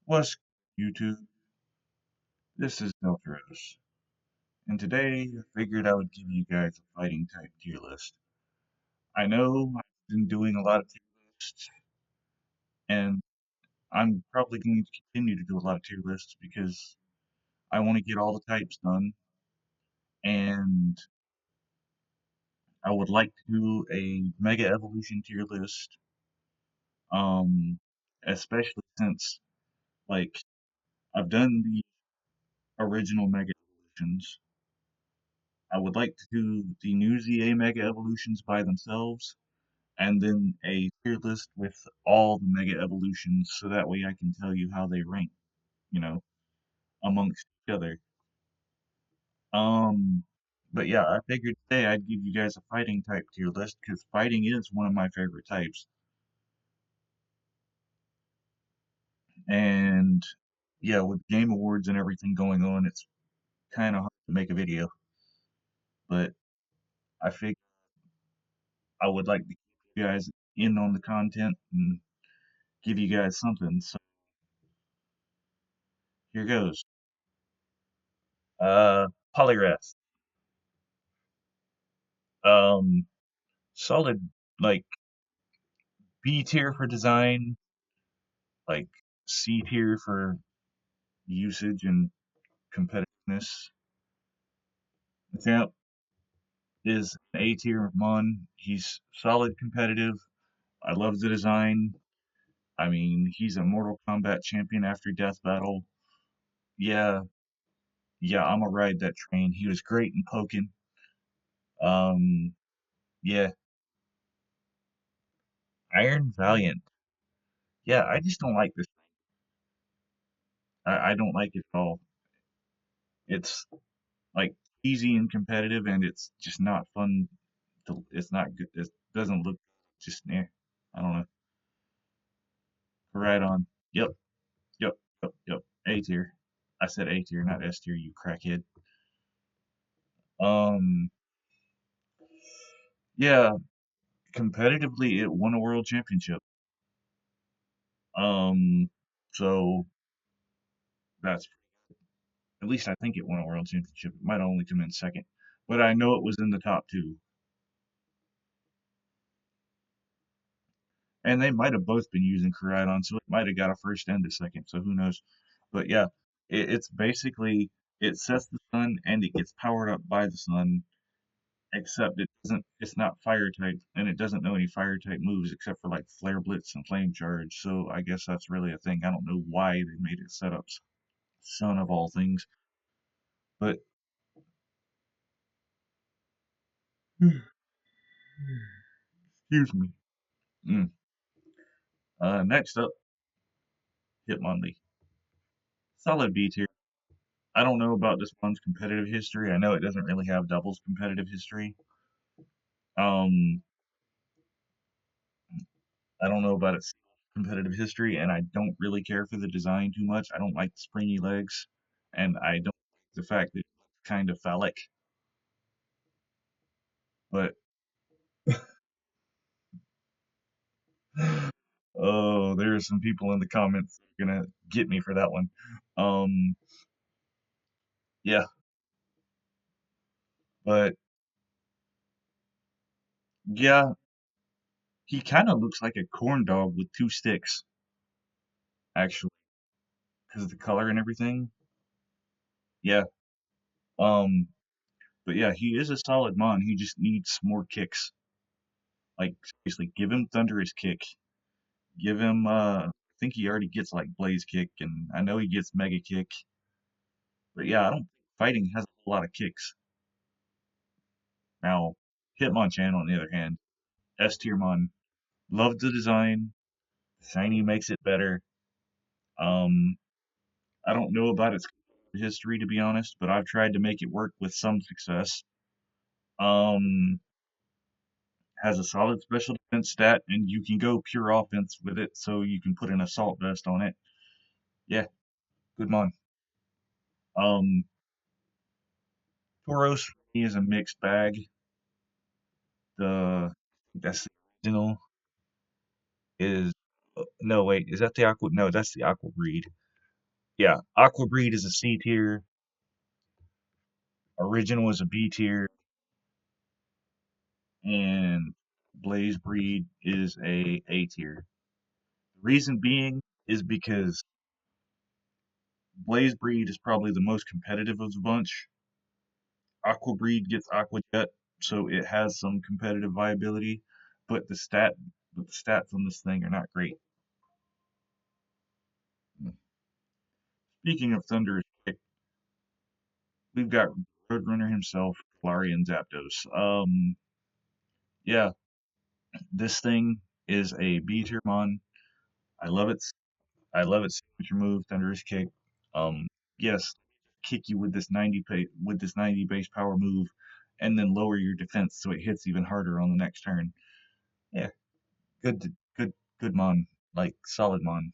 What's YouTube? This is Delteros, and today I figured I would give you guys a fighting type tier list. I know I've been doing a lot of tier lists, and I'm probably going to continue to do a lot of tier lists because I want to get all the types done, and I would like to do a Mega Evolution tier list, um, especially since, like, I've done the original Mega Evolutions. I would like to do the new ZA Mega Evolutions by themselves, and then a tier list with all the mega evolutions so that way I can tell you how they rank, you know, amongst each other. Um, but yeah, I figured today I'd give you guys a fighting type tier list because fighting is one of my favorite types. And yeah, with Game Awards and everything going on, it's kind of hard to make a video, but I figured I would like to keep you guys in on the content and give you guys something. So here goes. Uh, Polyrath. Um, Solid, like B tier for design, like C tier for usage and competitiveness. The champ is an A tier mon. He's solid competitive. I love the design. I mean, he's a Mortal Kombat champion after Death Battle. Yeah, yeah, I'm gonna ride that train. He was great in Pokken. Um, yeah, Iron Valiant. Yeah, I just don't like this. I don't like it at all. It's like easy and competitive, and it's just not fun. It's not good. It doesn't look just I don't know. Right on. Yep. Yep. Yep. Yep. A tier. I said A tier, not S tier. You crackhead. Um. Yeah. Competitively, it won a world championship. Um. So that's at least I think it won a world championship. It might only come in second, but I know it was in the top two, and they might have both been using Koraidon, so it might have got a first and a second. So who knows? But yeah, it's basically it sets the sun and it gets powered up by the sun, except it's not fire type and it doesn't know any fire type moves except for like flare blitz and flame charge. So I guess that's really a thing. I don't know why they made it set up sun of all things, but excuse me. Mm. Next up, Hitmonlee. Solid B tier. I don't know about this one's competitive history. I know it doesn't really have doubles competitive history. Um, I don't know about its competitive history, and I don't really care for the design too much. I don't like the springy legs, and I don't like the fact that it's kind of phallic. But oh, there are some people in the comments that are gonna get me for that one. Um, yeah, but yeah, he kind of looks like a corn dog with two sticks, actually, because of the color and everything. Yeah. Um, but yeah, he is a solid mon. He just needs more kicks. Like seriously, give him thunderous kick. Give him I think he already gets like blaze kick and I know he gets mega kick. But yeah, I don't think fighting has a whole lot of kicks. Now, Hitmonchan on the other hand, S tier mon. Love the design. Shiny makes it better. Um I don't know about its history to be honest, but I've tried to make it work with some success. Um has a solid special defense stat and you can go pure offense with it so you can put an assault vest on it. Yeah, good mon. Um Tauros is a mixed bag. The that's the original is no wait, is that the aqua? No, that's the aqua breed. Yeah, Aqua Breed is a C tier. Original is a B tier, and Blaze Breed is A tier. The reason being is because Blaze Breed is probably the most competitive of the bunch. Aqua Breed gets Aqua Jet, so it has some competitive viability, but the stats on this thing are not great. Speaking of Thunderous Kick, we've got Roadrunner himself, Galarian Zapdos. Yeah, this thing is a B tier mon. I love it. I love its signature move, Thunderous Kick. Yes, kick you with this 90 base power move, and then lower your defense so it hits even harder on the next turn. Yeah, good, good mon, like solid mon.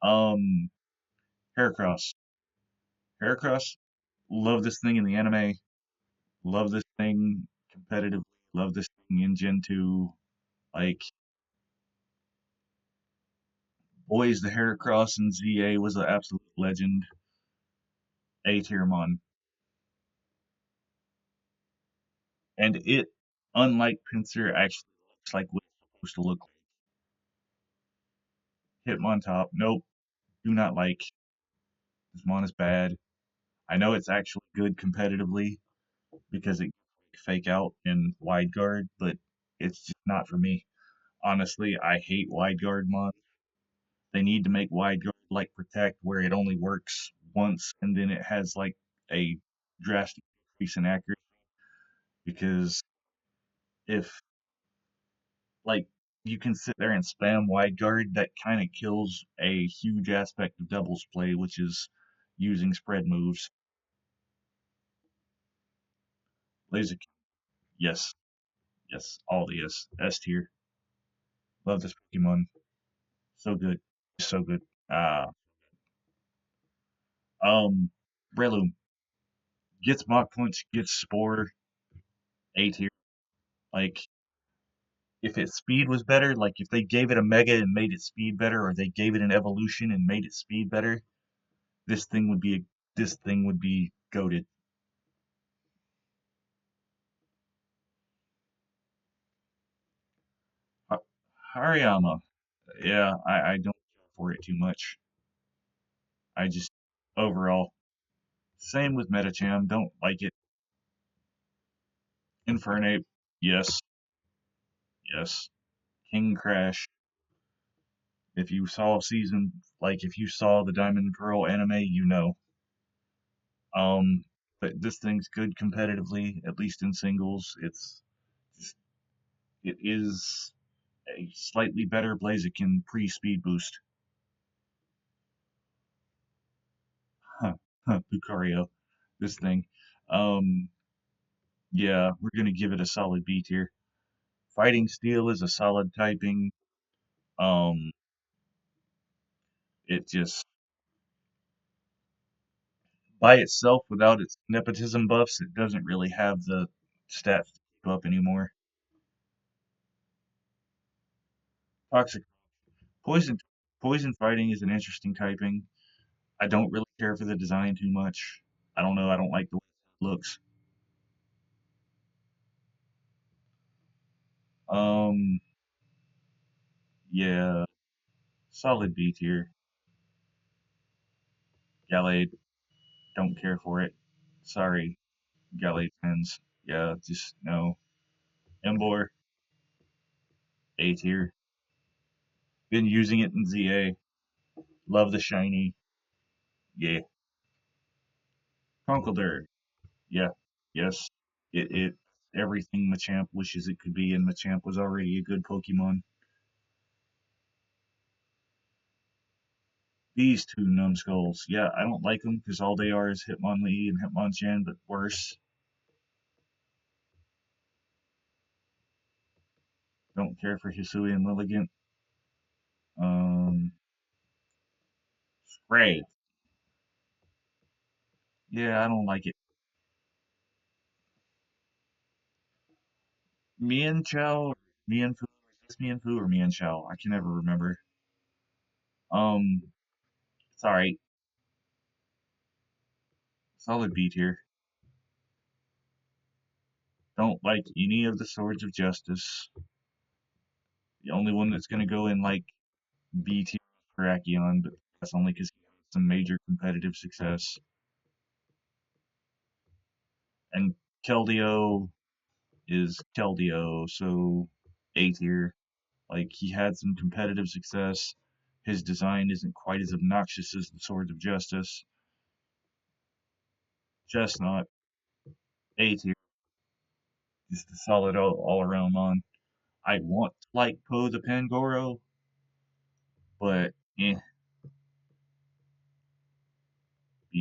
Um, Heracross, Heracross, love this thing in the anime. Love this thing competitively. Love this thing in Gen 2. Like, boys, the Heracross in ZA was an absolute legend. A tier mon. And it, unlike Pinsir, actually looks like what it's supposed to look like. Hitmontop, nope, do not like. This mon is bad. I know it's actually good competitively because it fake out in wide guard, but it's just not for me. Honestly, I hate wide guard mon. They need to make wide guard like protect where it only works once and then it has like a drastic increase in accuracy because if like you can sit there and spam wide guard, that kind of kills a huge aspect of doubles play, which is using spread moves. Laser, yes, yes, all the S tier. Love this Pokemon, so good, so good. Uh, Breloom gets Mach Punch, gets Spore, A tier. Like if its speed was better, like if they gave it a Mega and made its speed better, or they gave it an Evolution and made its speed better, this thing would be this thing would be goated. Hariyama, yeah, I don't care for it too much. I just overall same with Metacham, don't like it. Infernape, yes, yes. King Crash, if you saw if you saw the Diamond and Pearl anime, you know. Um, but this thing's good competitively, at least in singles. It is a slightly better Blaziken pre-speed boost. Huh, huh, Lucario, this thing. Um, yeah, we're gonna give it a solid B tier. Fighting Steel is a solid typing. Um, it just by itself, without its nepotism buffs, it doesn't really have the stats to keep up anymore. Toxic Poison Poison Fighting is an interesting typing. I don't really care for the design too much. I don't know. I don't like the way it looks. Um, yeah, solid B tier. Gallade, don't care for it. Sorry, Gallade fans. Yeah, just no. Embor, A tier. Been using it in ZA. Love the shiny. Yeah. Conkeldurr. Yeah. Yes. It everything Machamp wishes it could be, and Machamp was already a good Pokemon. These two numbskulls. Yeah, I don't like them because all they are is Hitmonlee and Hitmonchan, but worse. Don't care for Hisui and Lilligant. Um, Spray. Yeah, I don't like it. Mian Chow, Mian Fu, is this Mian Fu or Mian Chow? I can never remember. Um, Sorry, solid B tier. Don't like any of the Swords of Justice. The only one that's gonna go in like B tier is Brachion, but that's only because he had some major competitive success. And Keldeo is Keldeo, so A tier. Like he had some competitive success. His design isn't quite as obnoxious as the Swords of Justice. Chestnut, A tier, just a solid all around mon. I want to like Poe the Pangoro, but B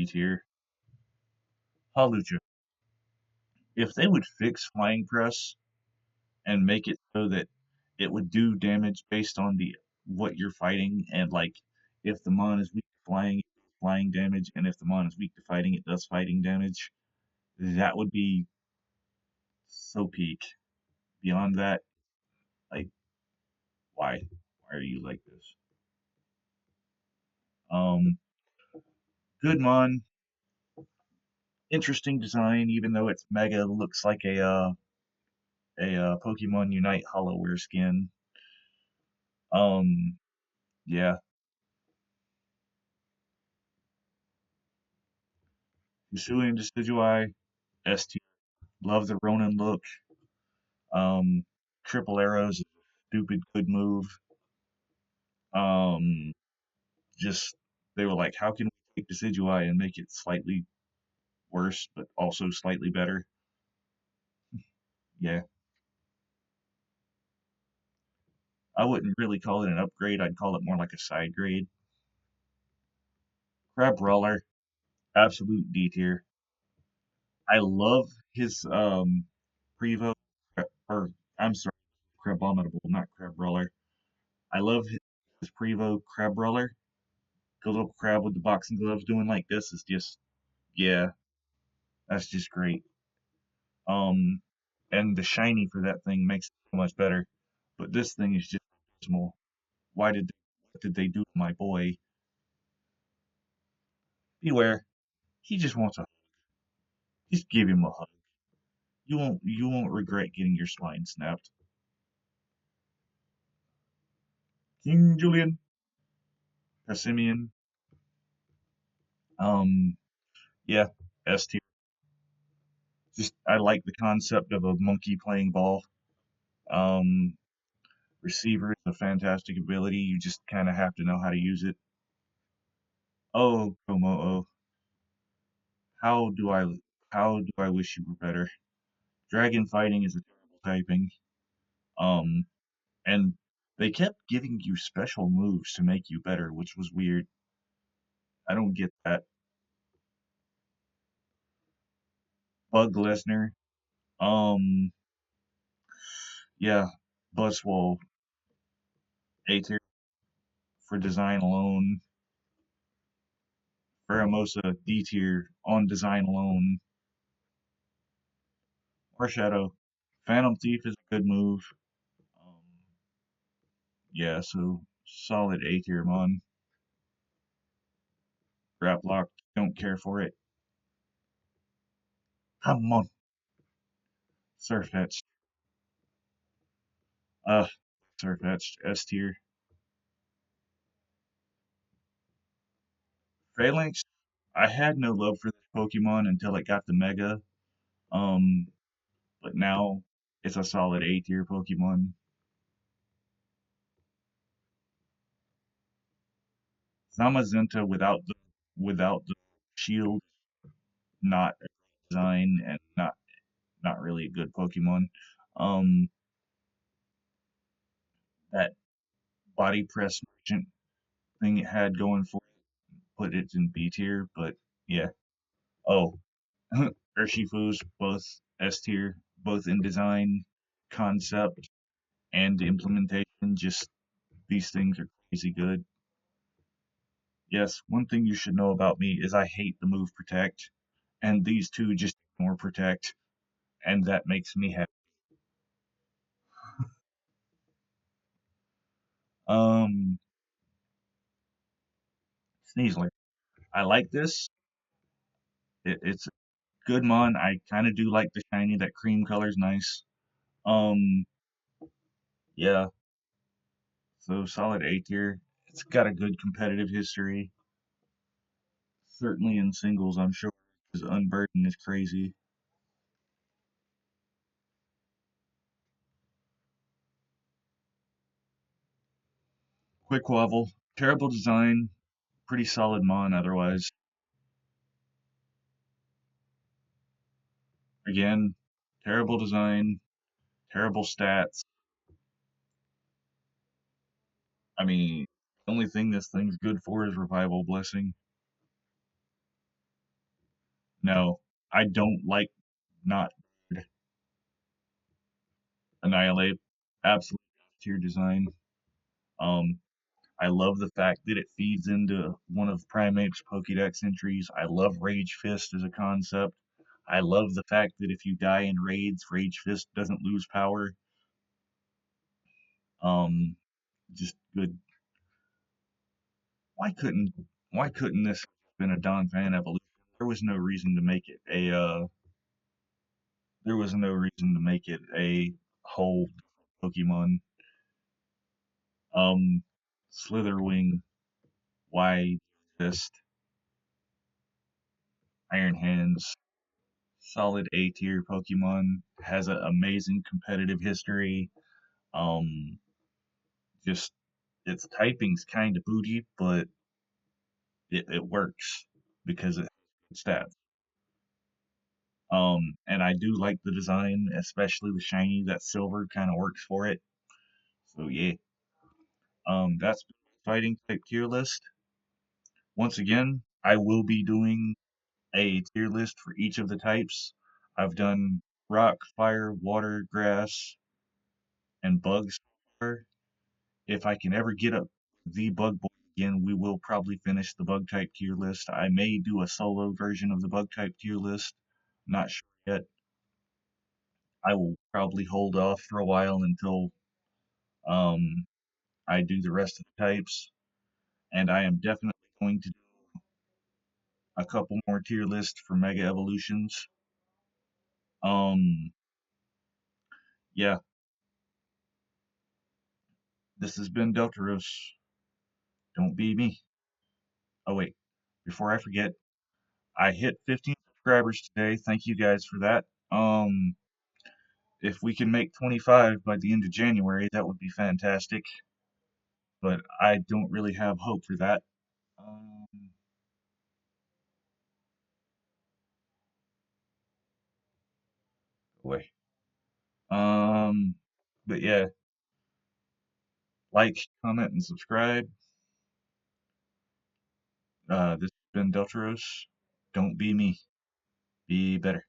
tier. Hawlucha. If they would fix Flying Press and make it so that it would do damage based on the what you're fighting, and like if the mon is weak to flying, it does flying damage, and if the mon is weak to fighting, it does fighting damage. That would be so peak. Beyond that, like why? Why are you like this? Um, good mon, interesting design, even though it's mega looks like a Pokemon Unite Hollowware skin. Um, yeah, Hisui and Decidueye, S tier. Love the Ronin look. Um, Triple Arrows, stupid good move. Um, just they were like, how can we take Decidueye and make it slightly worse, but also slightly better? Yeah, I wouldn't really call it an upgrade. I'd call it more like a side grade. Crab Brawler, absolute D tier. I love his Prevo, or I'm sorry, Crabominable, not Crab Brawler. I love his Prevo Crab Brawler. The little crab with the boxing gloves doing like this is just, yeah, that's just great. Um, and the shiny for that thing makes it so much better. But this thing is just small. What did they do to my boy? Beware, he just wants a, just give him a hug. You won't regret getting your spine snapped. King Julian, Passimian, um, yeah, S tier. Just I like the concept of a monkey playing ball. Um, Receiver is a fantastic ability. You just kind of have to know how to use it. Oh, Komo, how do I how do I wish you were better? Dragon fighting is a terrible typing. Um, and they kept giving you special moves to make you better, which was weird. I don't get that. Bug Lesnar. Um, yeah, Buzzwole, A tier for design alone. Faramosa, D tier on design alone. Shadow. Phantom Thief is a good move. Um, yeah, so solid A tier mon. Graplock, don't care for it. Come on, Surfetched. Uh, Surfetched, S tier. Phalanx, I had no love for this Pokemon until it got the Mega. Um, but now it's a solid A tier Pokemon. Zamazenta without the shield, not a design and not really a good Pokemon. Um, that body press merchant thing it had going for it put it in B tier, but yeah. Oh, Urshifu's both S tier, both in design, concept, and implementation. Just these things are crazy good. Yes, one thing you should know about me is I hate the move Protect, and these two just ignore Protect, and that makes me happy. Um, Sneasler. I like this. It's a good mon. I kind of do like the shiny. That cream color's nice. Um, yeah. So solid A tier. It's got a good competitive history. Certainly in singles, I'm sure. His unburden is crazy. Quick Wobble. Terrible design. Pretty solid mon otherwise. Again, terrible design. Terrible stats. I mean, the only thing this thing's good for is Revival Blessing. No, I don't like not Annihilate. Absolute tier design. Um, I love the fact that it feeds into one of Primate's Pokédex entries. I love Rage Fist as a concept. I love the fact that if you die in raids, Rage Fist doesn't lose power. Um, just good. Why couldn't why couldn't this have been a Don Fan evolution? There was no reason to make it a there was no reason to make it a whole Pokemon. Um, Slitherwing, Wide Fist, Iron Hands, solid A tier Pokemon, has an amazing competitive history. Um, just its typing's kind of bougie, but it works because it has good stats. And I do like the design, especially the shiny. That silver kind of works for it. So yeah, that's fighting type tier list. Once again, I will be doing a tier list for each of the types. I've done rock, fire, water, grass, and bugs. If I can ever get up the bug boy again, we will probably finish the bug type tier list. I may do a solo version of the bug type tier list. Not sure yet. I will probably hold off for a while until um, I do the rest of the types. And I am definitely going to do a couple more tier lists for Mega Evolutions. Um, yeah, this has been Delteros. Don't be me. Oh wait, before I forget, I hit 15 subscribers today. Thank you guys for that. If we can make 25 by the end of January, that would be fantastic. But I don't really have hope for that. Um, Boy. Um, but yeah, like, comment, and subscribe. This has been Delteros. Don't be me. Be better.